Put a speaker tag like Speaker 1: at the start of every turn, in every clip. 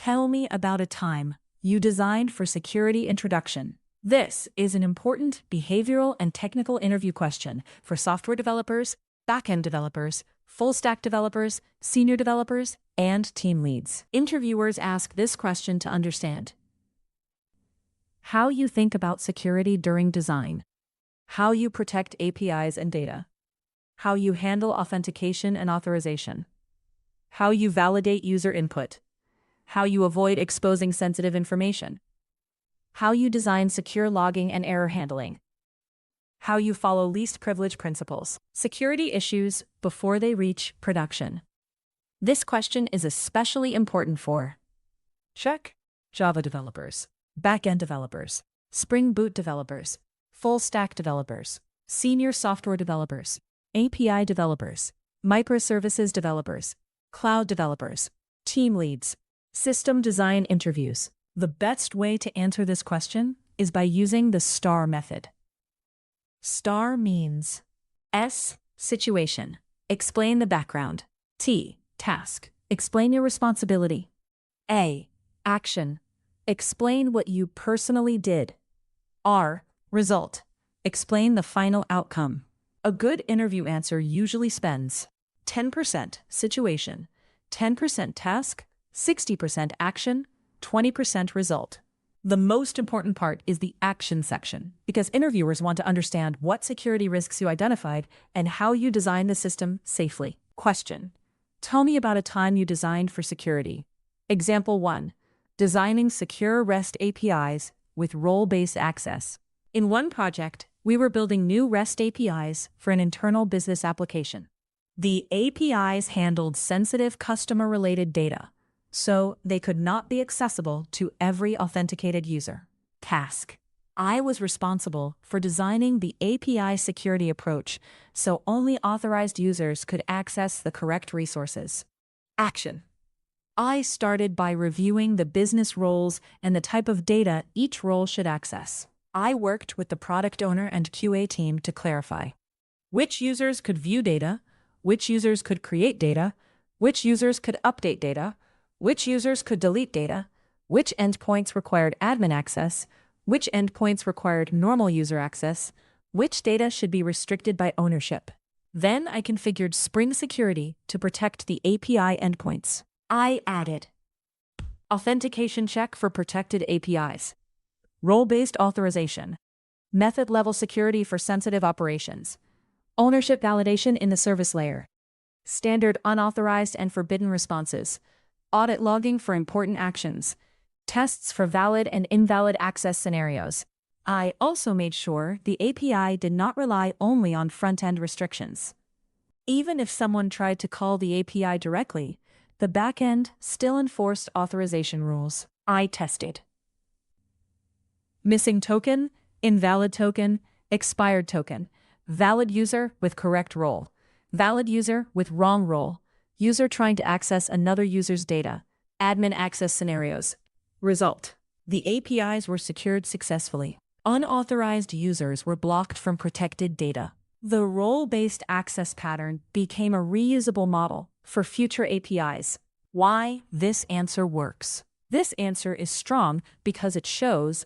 Speaker 1: Tell me about a time you designed for security introduction. This is an important behavioral and technical interview question for software developers, backend developers, full-stack developers, senior developers, and team leads. Interviewers ask this question to understand how you think about security during design, how you protect APIs and data, how you handle authentication and authorization, how you validate user input, how you avoid exposing sensitive information, how you design secure logging and error handling, how you follow least privilege principles, security issues before they reach production. This question is especially important for check Java developers, backend developers, Spring Boot developers, full-stack developers, senior software developers, API developers, microservices developers, cloud developers, team leads, system design interviews. The best way to answer this question is by using the STAR method. STAR means S, situation, explain the background. T, task, explain your responsibility. A, action, explain what you personally did. R, result, explain the final outcome. A good interview answer usually spends 10% situation, 10% task, 60% action, 20% result. The most important part is the action section, because interviewers want to understand what security risks you identified and how you design the system safely. Question: tell me about a time you designed for security. Example 1. Designing secure REST APIs with role-based access. In one project, we were building new REST APIs for an internal business application. The APIs handled sensitive customer-related data, so they could not be accessible to every authenticated user. Task: I was responsible for designing the API security approach so only authorized users could access the correct resources. Action: I started by reviewing the business roles and the type of data each role should access. I worked with the product owner and QA team to clarify which users could view data, which users could create data, which users could update data, which users could delete data, which endpoints required admin access, which endpoints required normal user access, which data should be restricted by ownership. Then I configured Spring Security to protect the API endpoints. I added authentication check for protected APIs, role-based authorization, method-level security for sensitive operations, ownership validation in the service layer, standard unauthorized and forbidden responses, audit logging for important actions, tests for valid and invalid access scenarios. I also made sure the API did not rely only on front-end restrictions. Even if someone tried to call the API directly, the backend still enforced authorization rules. I tested missing token, invalid token, expired token, valid user with correct role, valid user with wrong role, user trying to access another user's data, admin access scenarios. Result: the APIs were secured successfully. Unauthorized users were blocked from protected data. The role-based access pattern became a reusable model for future APIs. Why this answer works? This answer is strong because it shows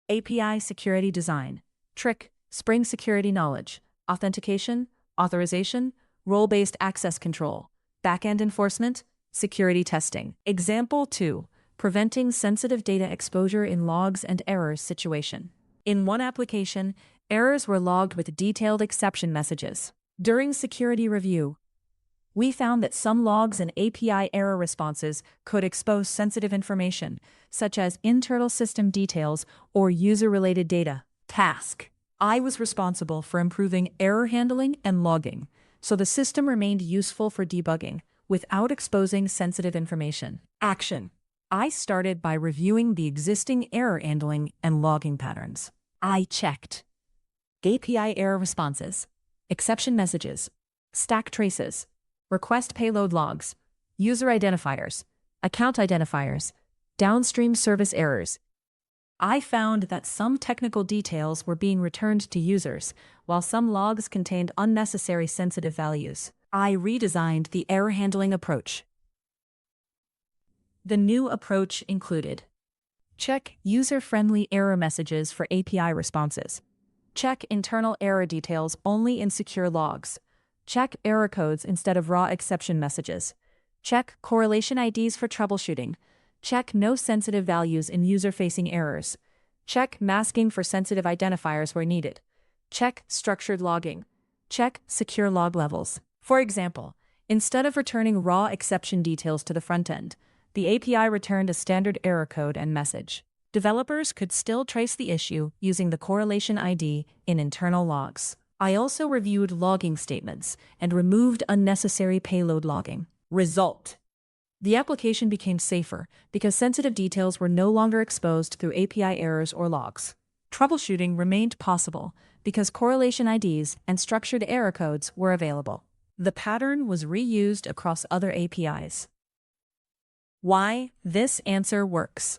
Speaker 1: API security design, trick, Spring security knowledge, authentication, authorization, role-based access control, backend enforcement, security testing. Example 2. Preventing sensitive data exposure in logs and errors situation. In one application, errors were logged with detailed exception messages. During security review, we found that some logs and API error responses could expose sensitive information, such as internal system details or user-related data. Task: I was responsible for improving error handling and logging, so the system remained useful for debugging without exposing sensitive information. Action: I started by reviewing the existing error handling and logging patterns. I checked API error responses, exception messages, stack traces, request payload logs, user identifiers, account identifiers, downstream service errors. I found that some technical details were being returned to users, while some logs contained unnecessary sensitive values. I redesigned the error handling approach. The new approach included: check user-friendly error messages for API responses. Check internal error details only in secure logs. Check error codes instead of raw exception messages. Check correlation IDs for troubleshooting. Check no sensitive values in user-facing errors. Check masking for sensitive identifiers where needed. Check structured logging. Check secure log levels. For example, instead of returning raw exception details to the front end, the API returned a standard error code and message. Developers could still trace the issue using the correlation ID in internal logs. I also reviewed logging statements and removed unnecessary payload logging. Result: the application became safer because sensitive details were no longer exposed through API errors or logs. Troubleshooting remained possible because correlation IDs and structured error codes were available. The pattern was reused across other APIs. Why this answer works?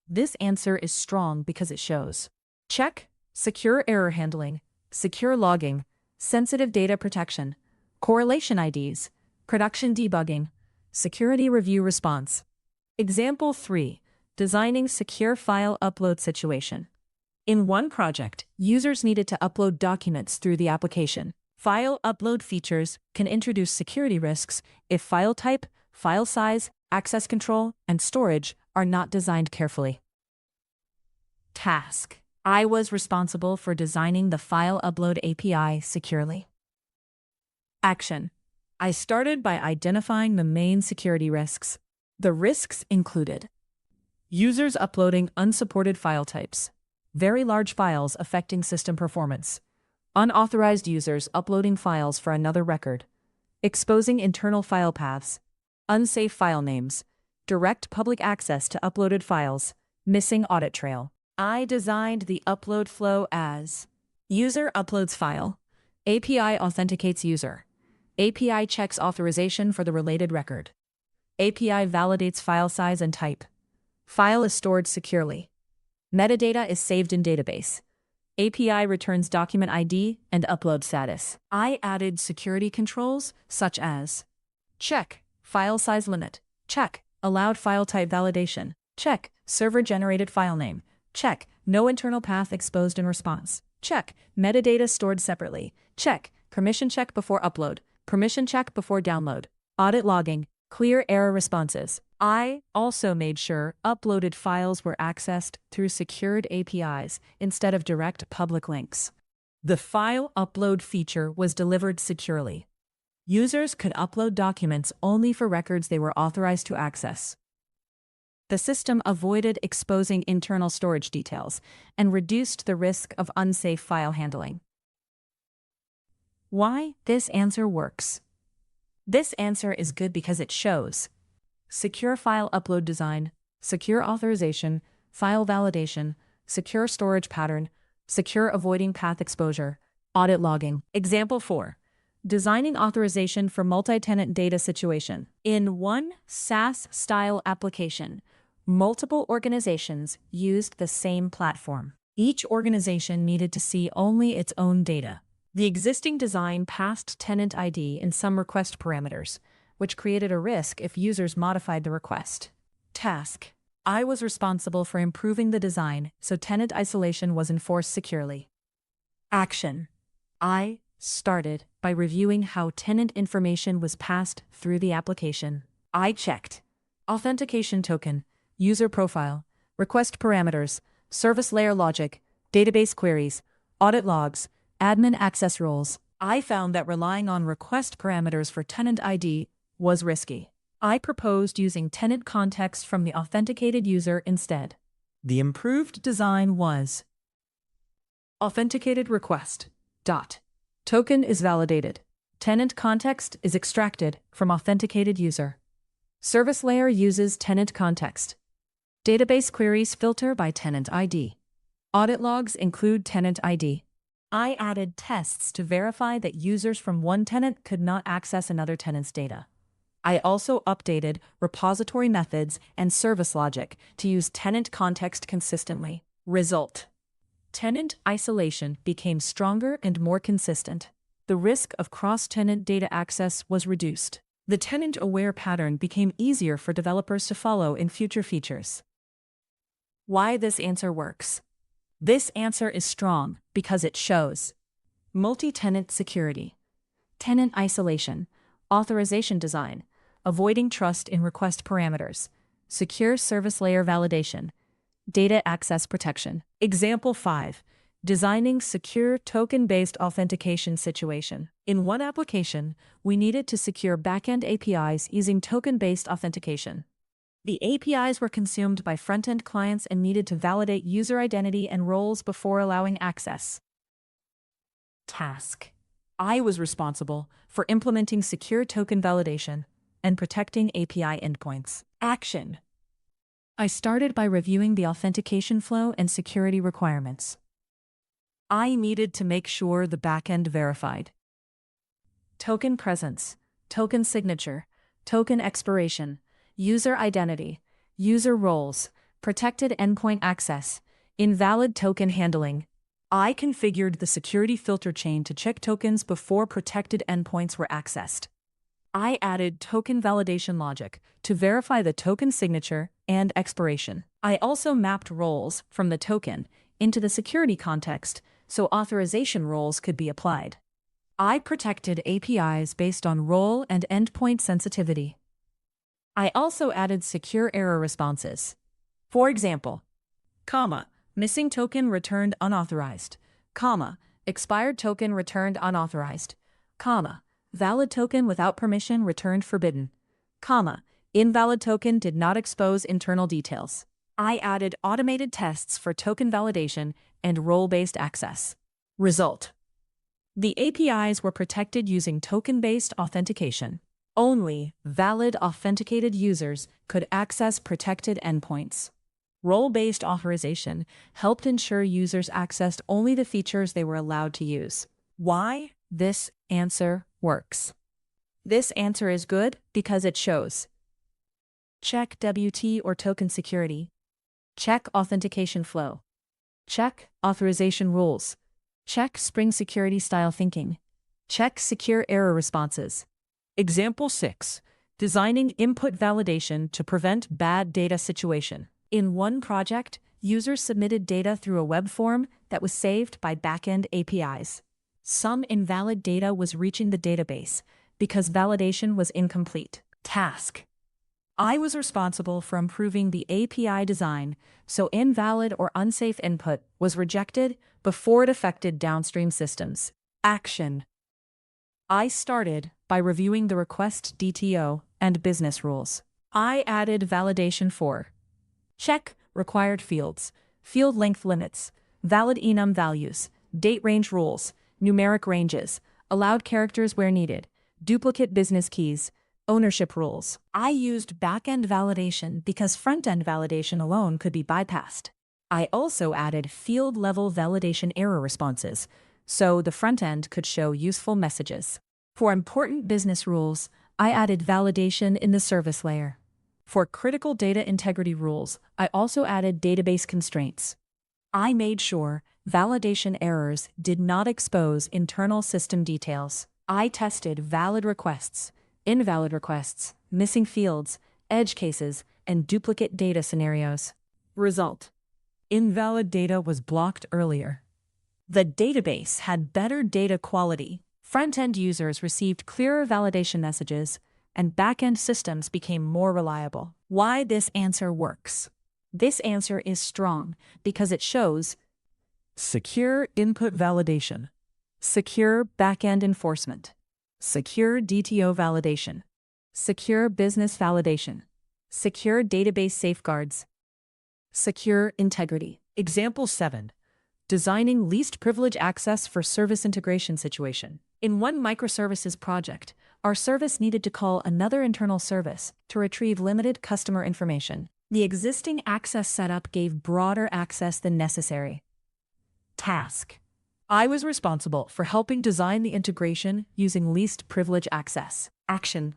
Speaker 1: This answer is strong because it shows: check secure error handling, secure logging, sensitive data protection, correlation IDs, production debugging, security review response. Example 3. Designing secure file upload situation. In one project, users needed to upload documents through the application. File upload features can introduce security risks if file type, file size, access control, and storage are not designed carefully. Task: I was responsible for designing the file upload API securely. Action: I started by identifying the main security risks. The risks included: users uploading unsupported file types, very large files affecting system performance, unauthorized users uploading files for another record, exposing internal file paths, unsafe file names, direct public access to uploaded files, missing audit trail. I designed the upload flow as: user uploads file, API authenticates user, API checks authorization for the related record, API validates file size and type, file is stored securely, metadata is saved in database, API returns document ID and upload status. I added security controls such as: check file size limit, check allowed file type validation, check server-generated file name, check no internal path exposed in response, check metadata stored separately, check permission check before upload, permission check before download, audit logging, clear error responses. I also made sure uploaded files were accessed through secured APIs instead of direct public links. The file upload feature was delivered securely. Users could upload documents only for records they were authorized to access. The system avoided exposing internal storage details and reduced the risk of unsafe file handling. Why this answer works? This answer is good because it shows: secure file upload design, secure authorization, file validation, secure storage pattern, secure avoiding path exposure, audit logging. Example 4. Designing authorization for multi-tenant data situation. In one SaaS-style application, multiple organizations used the same platform. Each organization needed to see only its own data. The existing design passed tenant ID in some request parameters, which created a risk if users modified the request. Task: I was responsible for improving the design so tenant isolation was enforced securely. Action: I started by reviewing how tenant information was passed through the application. I checked authentication token, user profile, request parameters, service layer logic, database queries, audit logs, admin access roles. I found that relying on request parameters for tenant ID was risky. I proposed using tenant context from the authenticated user instead. The improved design was: authenticated request. Token is validated. Tenant context is extracted from authenticated user. Service layer uses tenant context. Database queries filter by tenant ID. Audit logs include tenant ID. I added tests to verify that users from one tenant could not access another tenant's data. I also updated repository methods and service logic to use tenant context consistently. Result: tenant isolation became stronger and more consistent. The risk of cross-tenant data access was reduced. The tenant-aware pattern became easier for developers to follow in future features. Why this answer works? This answer is strong because it shows multi-tenant security, tenant isolation, authorization design, avoiding trust in request parameters, secure service layer validation, data access protection. Example 5. Designing secure token-based authentication situation. In one application, we needed to secure backend APIs using token-based authentication. The APIs were consumed by front-end clients and needed to validate user identity and roles before allowing access. Task. I was responsible for implementing secure token validation and protecting API endpoints. Action. I started by reviewing the authentication flow and security requirements. I needed to make sure the backend verified token presence, token signature, token expiration, user identity, user roles, protected endpoint access, invalid token handling. I configured the security filter chain to check tokens before protected endpoints were accessed. I added token validation logic to verify the token signature and expiration. I also mapped roles from the token into the security context so authorization roles could be applied. I protected APIs based on role and endpoint sensitivity. I also added secure error responses. For example, missing token returned unauthorized, expired token returned unauthorized, valid token without permission returned forbidden, invalid token did not expose internal details. I added automated tests for token validation and role-based access. Result. The APIs were protected using token-based authentication. Only valid authenticated users could access protected endpoints. Role-based authorization helped ensure users accessed only the features they were allowed to use. Why this answer works? This answer is good because it shows check WT or token security, check authentication flow, check authorization rules, check Spring security style thinking, check secure error responses. Example 6. Designing input validation to prevent bad data situation. In one project, users submitted data through a web form that was saved by backend APIs. Some invalid data was reaching the database because validation was incomplete. Task. I was responsible for improving the API design so invalid or unsafe input was rejected before it affected downstream systems. Action. I started by reviewing the request DTO and business rules. I added validation for check required fields, field length limits, valid enum values, date range rules, numeric ranges, allowed characters where needed, duplicate business keys, ownership rules. I used backend validation because front-end validation alone could be bypassed. I also added field-level validation error responses, so the front end could show useful messages. For important business rules, I added validation in the service layer. For critical data integrity rules, I also added database constraints. I made sure validation errors did not expose internal system details. I tested valid requests, invalid requests, missing fields, edge cases, and duplicate data scenarios. Result: invalid data was blocked earlier. The database had better data quality, front-end users received clearer validation messages, and back-end systems became more reliable. Why this answer works? This answer is strong because it shows secure input validation, secure back-end enforcement, secure DTO validation, secure business validation, secure database safeguards, secure integrity. Example 7. Designing least privilege access for service integration situation. In one microservices project, our service needed to call another internal service to retrieve limited customer information. The existing access setup gave broader access than necessary. Task. I was responsible for helping design the integration using least privilege access. Action.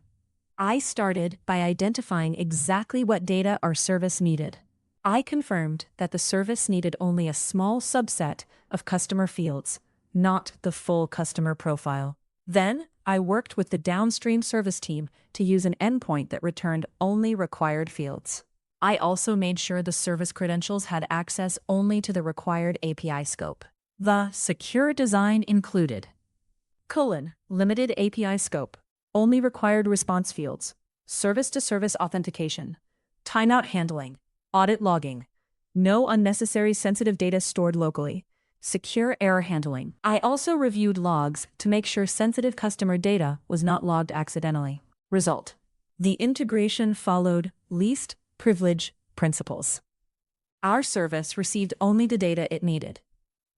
Speaker 1: I started by identifying exactly what data our service needed. I confirmed that the service needed only a small subset of customer fields, not the full customer profile. Then, I worked with the downstream service team to use an endpoint that returned only required fields. I also made sure the service credentials had access only to the required API scope. The secure design included: limited API scope, only required response fields, service-to-service authentication, timeout handling, audit logging, no unnecessary sensitive data stored locally, secure error handling. I also reviewed logs to make sure sensitive customer data was not logged accidentally. Result: the integration followed least privilege principles. Our service received only the data it needed.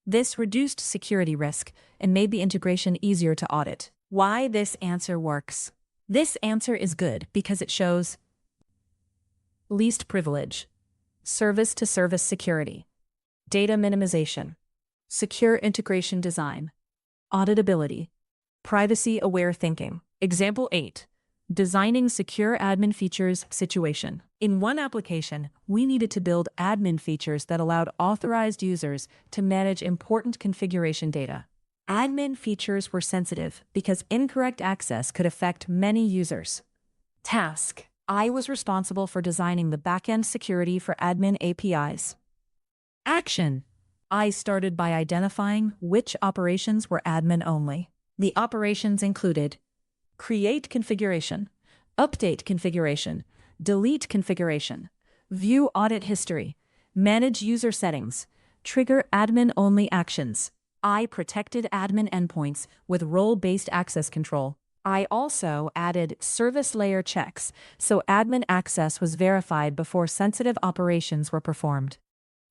Speaker 1: This reduced security risk and made the integration easier to audit. Why this answer works? This answer is good because it shows least privilege, service-to-service security, data minimization, secure integration design, auditability, privacy-aware thinking. Example 8. Designing secure admin features situation. In one application, we needed to build admin features that allowed authorized users to manage important configuration data. Admin features were sensitive because incorrect access could affect many users. Task: I was responsible for designing the backend security for admin APIs. Action: I started by identifying which operations were admin only. The operations included create configuration, update configuration, delete configuration, view audit history, manage user settings, trigger admin-only actions. I protected admin endpoints with role-based access control. I also added service layer checks so admin access was verified before sensitive operations were performed.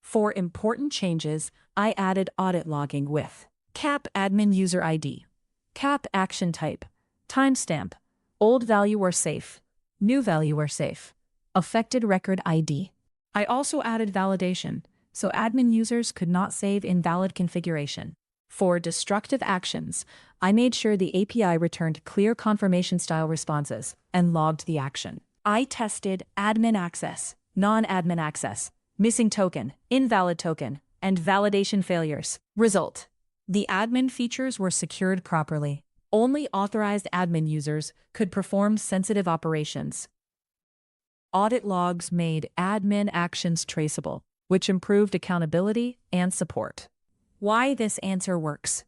Speaker 1: For important changes, I added audit logging with cap admin user ID, cap action type, timestamp, old value were safe, new value were safe, affected record ID. I also added validation, so admin users could not save invalid configuration. For destructive actions, I made sure the API returned clear confirmation-style responses and logged the action. I tested admin access, non-admin access, missing token, invalid token, and validation failures. Result: the admin features were secured properly. Only authorized admin users could perform sensitive operations. Audit logs made admin actions traceable, which improved accountability and support. Why this answer works?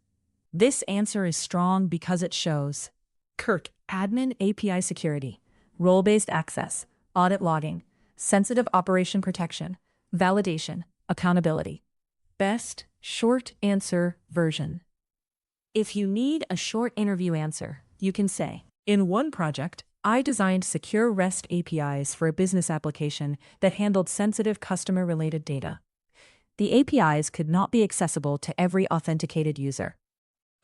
Speaker 1: This answer is strong because it shows admin API security, role-based access, audit logging, sensitive operation protection, validation, accountability. Best short answer version. If you need a short interview answer, you can say, in one project, I designed secure REST APIs for a business application that handled sensitive customer-related data. The APIs could not be accessible to every authenticated user.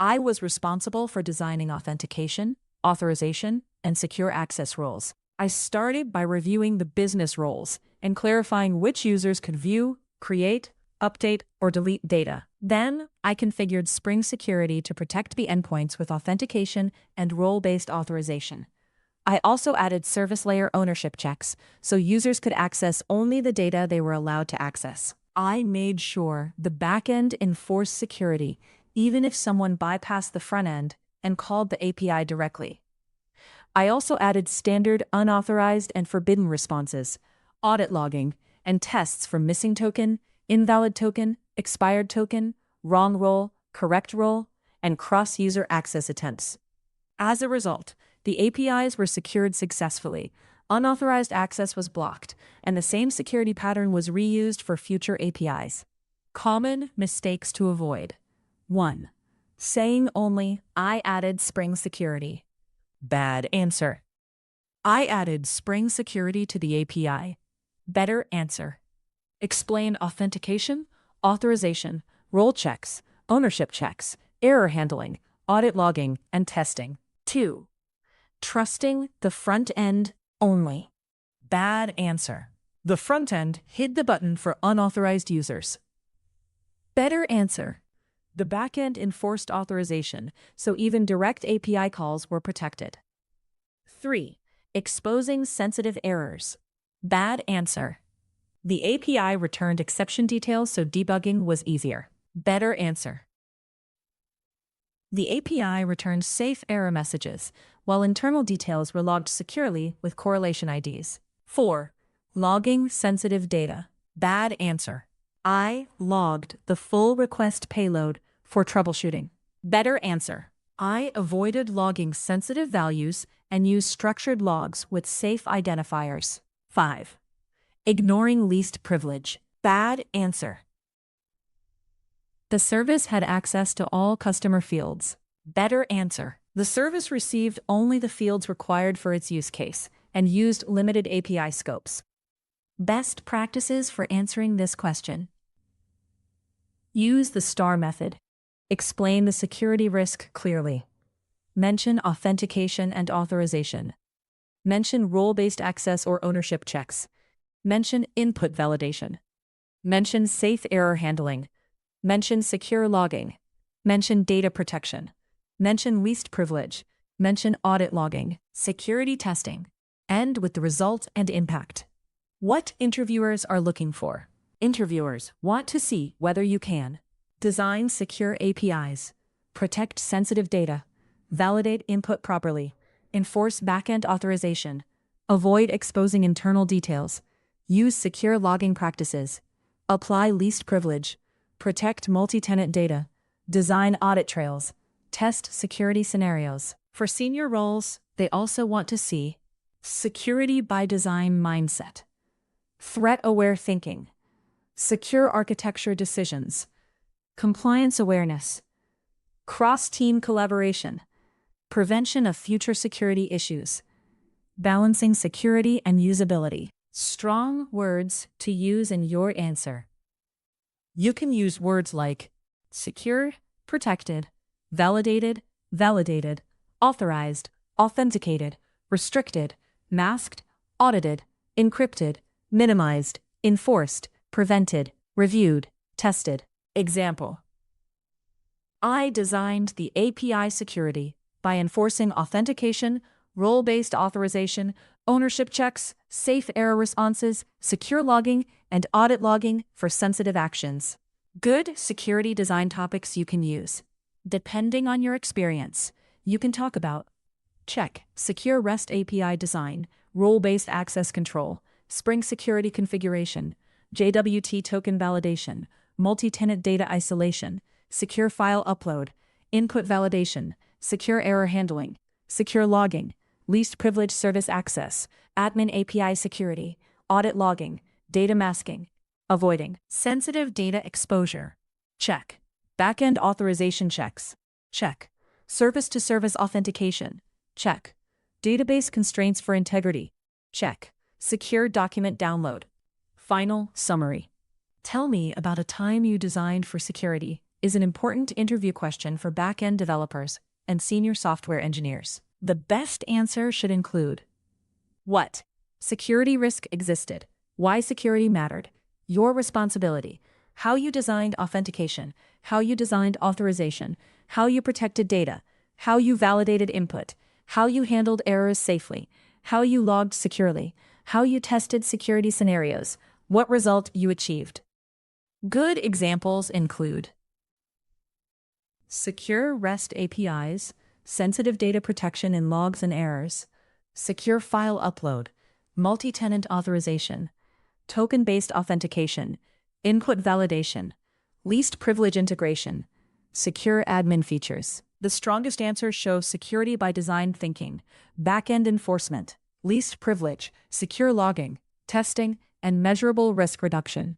Speaker 1: I was responsible for designing authentication, authorization, and secure access roles. I started by reviewing the business roles and clarifying which users could view, create, update, or delete data. Then, I configured Spring Security to protect the endpoints with authentication and role-based authorization. I also added service layer ownership checks so users could access only the data they were allowed to access. I made sure the backend enforced security even if someone bypassed the front end and called the API directly. I also added standard unauthorized and forbidden responses, audit logging, and tests for missing token, invalid token, expired token, wrong role, correct role, and cross-user access attempts. As a result, the APIs were secured successfully, unauthorized access was blocked, and the same security pattern was reused for future APIs. Common mistakes to avoid. 1. Saying only, I added Spring Security. Bad answer. I added Spring Security to the API. Better answer. Explain authentication, authorization, role checks, ownership checks, error handling, audit logging, and testing. 2. Trusting the front end only. Bad answer. The front end hid the button for unauthorized users. Better answer. The backend enforced authorization, so even direct API calls were protected. 3. Exposing sensitive errors. Bad answer. The API returned exception details so debugging was easier. Better answer. The API returned safe error messages, while internal details were logged securely with correlation IDs. 4. Logging sensitive data. Bad answer. I logged the full request payload for troubleshooting. Better answer. I avoided logging sensitive values and used structured logs with safe identifiers. 5. Ignoring least privilege. Bad answer. The service had access to all customer fields. Better answer. The service received only the fields required for its use case and used limited API scopes. Best practices for answering this question. Use the STAR method. Explain the security risk clearly. Mention authentication and authorization. Mention role-based access or ownership checks. Mention input validation. Mention safe error handling. Mention secure logging. Mention data protection. Mention least privilege. Mention audit logging. Security testing. End with the result and impact. What interviewers are looking for. Interviewers want to see whether you can design secure APIs, protect sensitive data, validate input properly, enforce backend authorization, avoid exposing internal details, use secure logging practices, apply least privilege, protect multi-tenant data, design audit trails, test security scenarios. For senior roles, they also want to see security by design mindset, threat-aware thinking, secure architecture decisions, compliance awareness, cross-team collaboration, prevention of future security issues, balancing security and usability. Strong words to use in your answer. You can use words like secure, protected, validated, authorized, authenticated, restricted, masked, audited, encrypted, minimized, enforced, prevented, reviewed, tested. Example. I designed the API security by enforcing authentication, role-based authorization, ownership checks, safe error responses, secure logging, and audit logging for sensitive actions. Good security design topics you can use. Depending on your experience, you can talk about check, secure REST API design, role-based access control, Spring security configuration, JWT token validation, multi-tenant data isolation, secure file upload, input validation, secure error handling, secure logging, least privilege service access, admin API security, audit logging, data masking, avoiding sensitive data exposure. Check. Backend authorization checks. Check. Service-to-service authentication. Check. Database constraints for integrity. Check. Secure document download. Final summary. Tell me about a time you designed for security is an important interview question for backend developers and senior software engineers. The best answer should include what security risk existed, why security mattered, your responsibility, how you designed authentication, how you designed authorization, how you protected data, how you validated input, how you handled errors safely, how you logged securely, how you tested security scenarios, what result you achieved. Good examples include secure REST APIs, sensitive data protection in logs and errors, secure file upload, multi-tenant authorization, token-based authentication, input validation, least privilege integration, secure admin features. The strongest answers show security by design thinking, backend enforcement, least privilege, secure logging, testing, and measurable risk reduction.